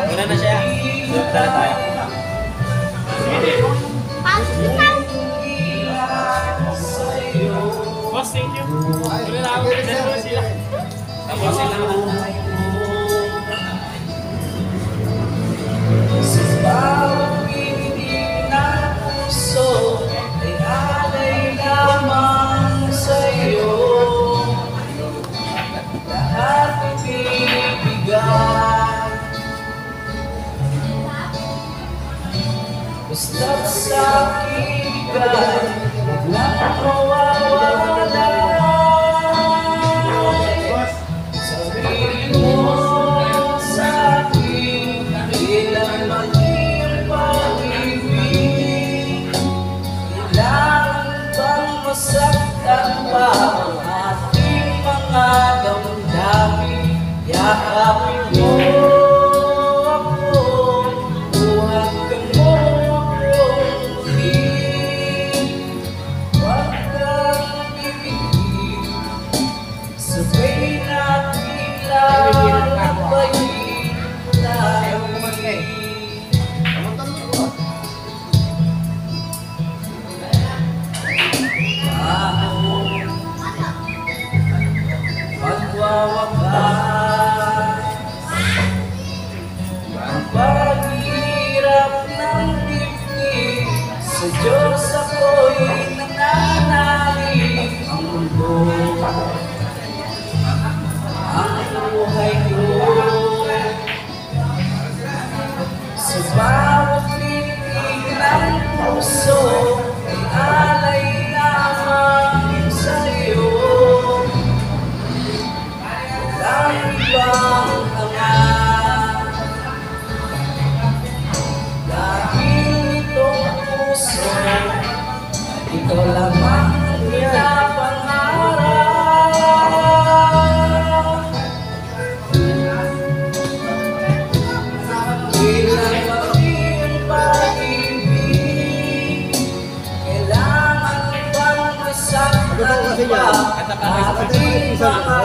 Wala na siya. Dala tayo. Boss, thank you. Wala na ako. Dala sila. Tapos sila na. Sa bawat pinig ng puso ay alay lamang sa'yo. Lahat ibibigay, basta't sa aking bigay, walang mawawala. Sabihin mo sa akin, ilang maging pag-ibig, kailangan bang masaktan pa ang ating mga damdamin? Yakapin mo ako, buhagan mo akong muli. Huwag kang ibigin, sabay natin lalabayin tayo. Pagwawakas ang paghirap ng dibdib, sa Diyos ako'y nananalig. Ang mundo, ang buhay ko, sa bawat titig ng puso ay alay lamang sa'yo. Ang ibang hangat, dahil itong puso ikaw lamang pinapangarap. Kailang maging pag-ibig, kailangan bang masaktan pa ating mga